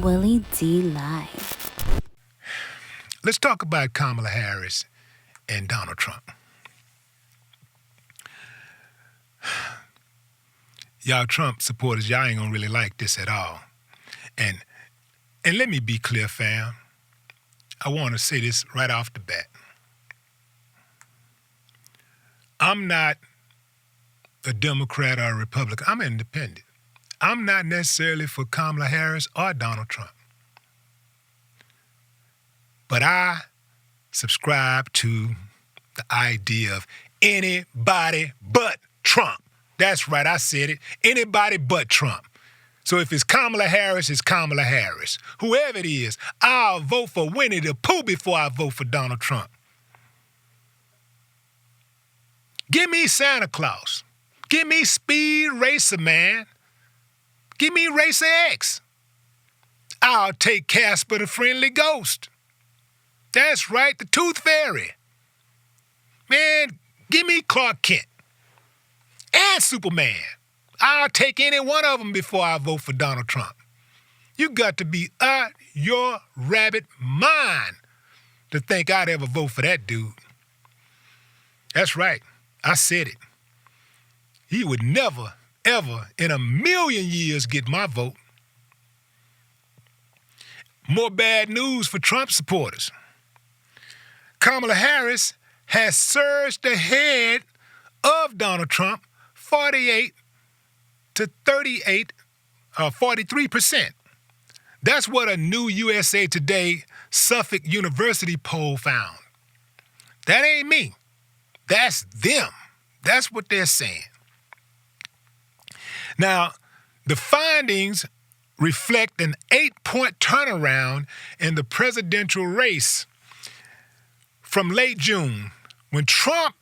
Willie D. Live. Let's talk about Kamala Harris and Donald Trump. Y'all Trump supporters, y'all ain't gonna really like this at all. And let me be clear, fam. I want to say this right off the bat. I'm not a Democrat or a Republican. I'm independent. I'm not necessarily for Kamala Harris or Donald Trump. But I subscribe to the idea of anybody but Trump. That's right, I said it. Anybody but Trump. So if it's Kamala Harris, it's Kamala Harris. Whoever it is, I'll vote for Winnie the Pooh before I vote for Donald Trump. Give me Santa Claus. Give me Speed Racer, man. Give me Racer X. I'll take Casper the Friendly Ghost. That's right, the Tooth Fairy. Man, give me Clark Kent and Superman. I'll take any one of them before I vote for Donald Trump. You got to be out your rabbit mind to think I'd ever vote for that dude. That's right, I said it. He would never, ever in a million years get my vote. More bad news for Trump supporters. Kamala Harris has surged ahead of Donald Trump 48 to 38, 43%. That's what a new USA Today Suffolk University poll found. That ain't me. That's them. That's what they're saying. Now, the findings reflect an 8-point turnaround in the presidential race from late June, when Trump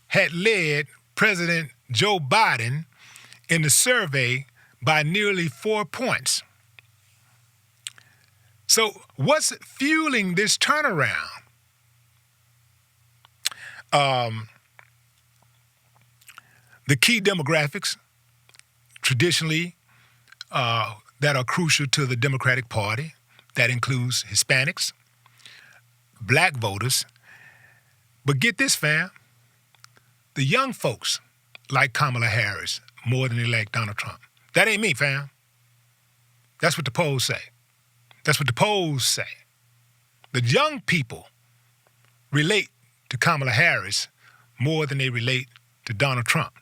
had led President Joe Biden in the survey by nearly 4 points. So what's fueling this turnaround? The key demographics, traditionally, that are crucial to the Democratic Party. That includes Hispanics, black voters. But get this, fam. The young folks like Kamala Harris more than they like Donald Trump. That ain't me, fam. That's what the polls say. That's what the polls say. The young people relate to Kamala Harris more than they relate to Donald Trump.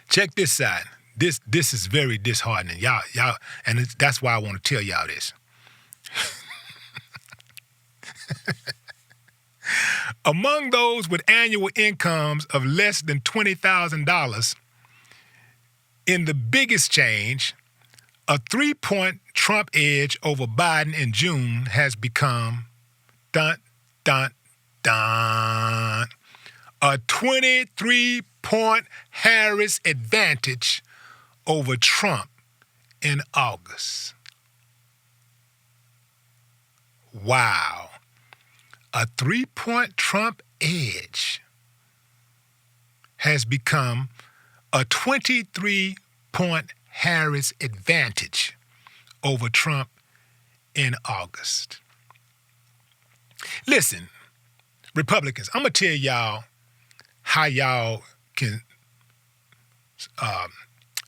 Check this out. This is very disheartening. Y'all, and that's why I want to tell y'all this. Among those with annual incomes of less than $20,000, in the biggest change, a 3-point Trump edge over Biden in June has become, a 23-point Harris advantage over Trump in August. Wow. A 3-point Trump edge has become a 23-point Harris advantage over Trump in August. Listen, Republicans, I'm going to tell y'all how y'all can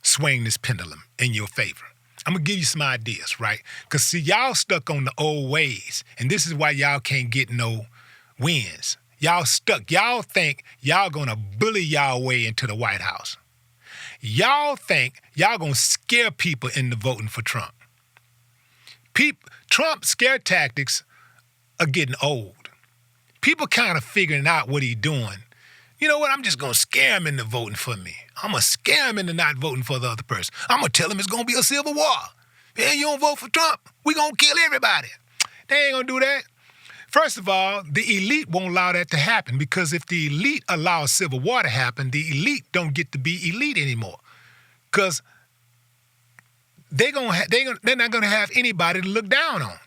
swing this pendulum in your favor. I'm going to give you some ideas, right? Because, see, y'all stuck on the old ways, and this is why y'all can't get no wins. Y'all stuck. Y'all think y'all going to bully y'all way into the White House. Y'all think y'all going to scare people into voting for Trump. Trump scare tactics are getting old. People kind of figuring out what he's doing. You know what? I'm just going to scare him into voting for me. I'm going to scare him into not voting for the other person. I'm going to tell him it's going to be a civil war. Yeah, you don't vote for Trump, we going to kill everybody. They ain't going to do that. First of all, the elite won't allow that to happen, because if the elite allow a civil war to happen, the elite don't get to be elite anymore, because they're not going to have anybody to look down on.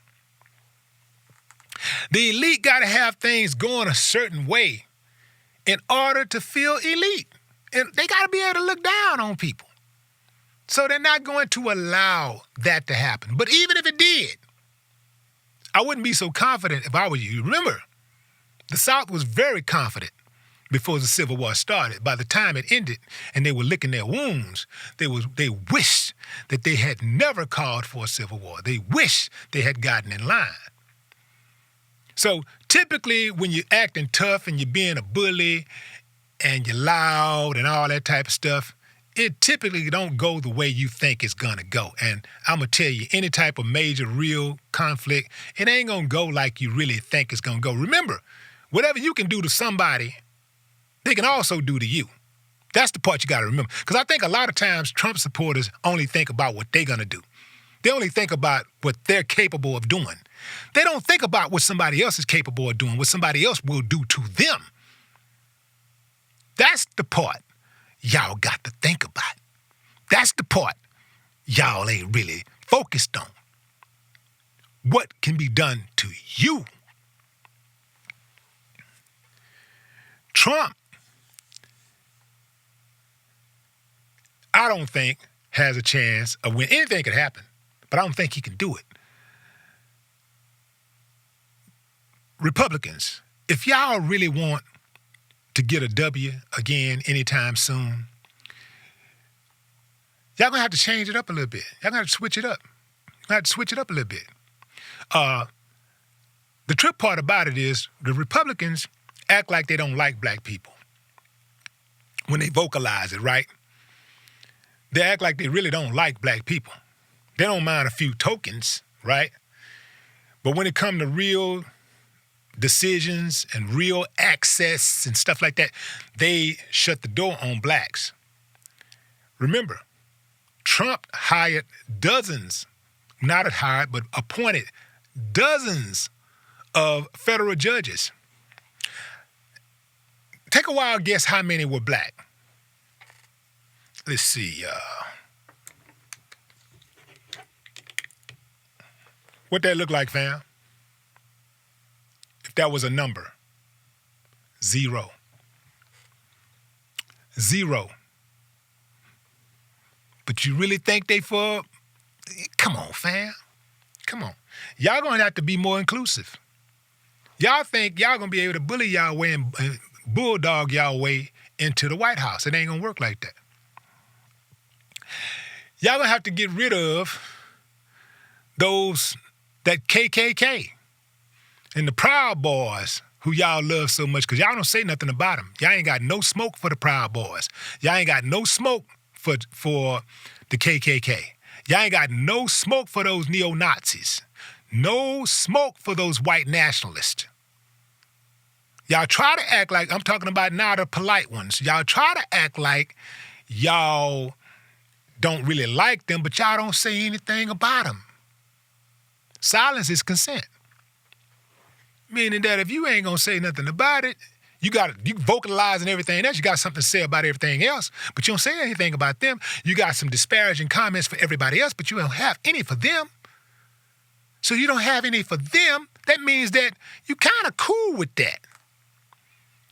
The elite got to have things going a certain way in order to feel elite. And they got to be able to look down on people. So they're not going to allow that to happen. But even if it did, I wouldn't be so confident if I were you. Remember, the South was very confident before the Civil War started. By the time it ended and they were licking their wounds, they wished that they had never called for a Civil War. They wished they had gotten in line. So typically when you're acting tough and you're being a bully and you're loud and all that type of stuff, it typically don't go the way you think it's going to go. And I'm going to tell you, any type of major real conflict, it ain't going to go like you really think it's going to go. Remember, whatever you can do to somebody, they can also do to you. That's the part you got to remember. Because I think a lot of times Trump supporters only think about what they're going to do. They only think about what they're capable of doing. They don't think about what somebody else is capable of doing, what somebody else will do to them. That's the part y'all got to think about. That's the part y'all ain't really focused on. What can be done to you? Trump, I don't think has a chance of winning. Anything could happen, but I don't think he can do it. Republicans, if y'all really want to get a W again anytime soon, y'all gonna have to change it up a little bit. Y'all gonna have to switch it up. You're gonna have to switch it up a little bit. The trick part about it is the Republicans act like they don't like black people when they vocalize it, right? They act like they really don't like black people. They don't mind a few tokens, right? But when it comes to real decisions and real access and stuff like that, they shut the door on blacks. Remember, Trump hired dozens, not hired, but appointed dozens of federal judges. Take a wild guess how many were black. Let's see. What that look like, fam? If that was a number. 0. 0. But you really think they for... Come on, fam. Come on. Y'all gonna have to be more inclusive. Y'all think y'all gonna be able to bully y'all way and bulldog y'all way into the White House. It ain't gonna work like that. Y'all gonna have to get rid of that KKK and the Proud Boys who y'all love so much because y'all don't say nothing about them. Y'all ain't got no smoke for the Proud Boys. Y'all ain't got no smoke for the KKK. Y'all ain't got no smoke for those neo-Nazis. No smoke for those white nationalists. Y'all try to act like, I'm talking about now the polite ones. Y'all try to act like y'all don't really like them, but y'all don't say anything about them. Silence is consent. Meaning that if you ain't gonna say nothing about it, you vocalize and everything else, you got something to say about everything else, but you don't say anything about them. You got some disparaging comments for everybody else, but you don't have any for them. So you don't have any for them, that means that you kind of cool with that.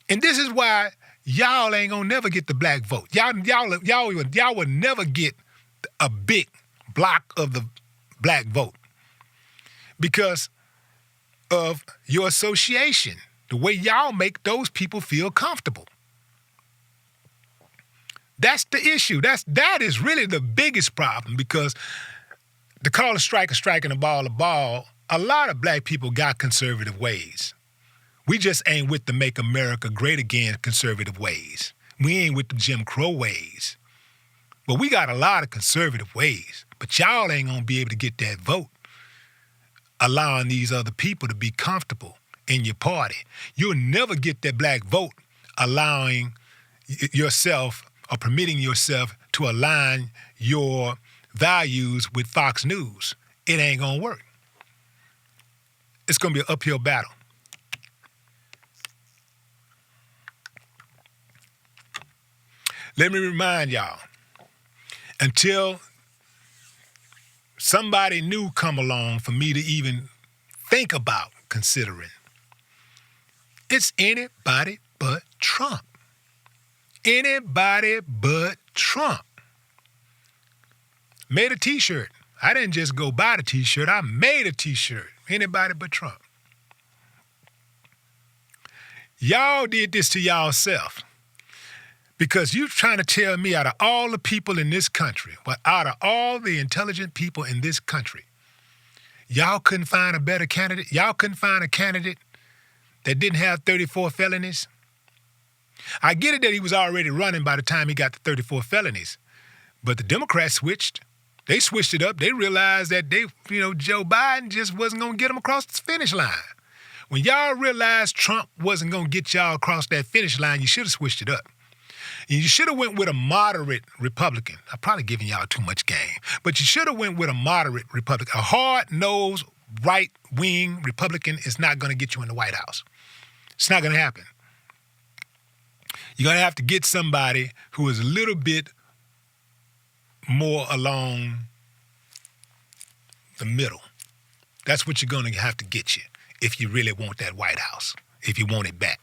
And this is why y'all ain't gonna never get the black vote. Y'all will never get a big block of the black vote because of your association, the way y'all make those people feel comfortable. That's the issue. That is really the biggest problem because to call a strike, and a ball, a lot of black people got conservative ways. We just ain't with the Make America Great Again conservative ways. We ain't with the Jim Crow ways. But we got a lot of conservative ways. But y'all ain't gonna be able to get that vote, allowing these other people to be comfortable in your party. You'll never get that black vote allowing yourself or permitting yourself to align your values with Fox News. It ain't gonna work. It's gonna be an uphill battle. Let me remind y'all, until somebody new come along for me to even think about considering, it's anybody but Trump. Anybody but Trump. Made a T-shirt. I didn't just go buy the T-shirt. I made a T-shirt. Anybody but Trump. Y'all did this to y'allself. Because you trying to tell me out of all the people in this country, out of all the intelligent people in this country, y'all couldn't find a better candidate? Y'all couldn't find a candidate that didn't have 34 felonies? I get it that he was already running by the time he got the 34 felonies. But the Democrats switched. They switched it up. They realized that Joe Biden just wasn't going to get them across the finish line. When y'all realized Trump wasn't going to get y'all across that finish line, you should have switched it up. And you should have went with a moderate Republican. I'm probably giving y'all too much game. But you should have went with a moderate Republican. A hard-nosed, right-wing Republican is not going to get you in the White House. It's not going to happen. You're going to have to get somebody who is a little bit more along the middle. That's what you're going to have to get you if you really want that White House, if you want it back.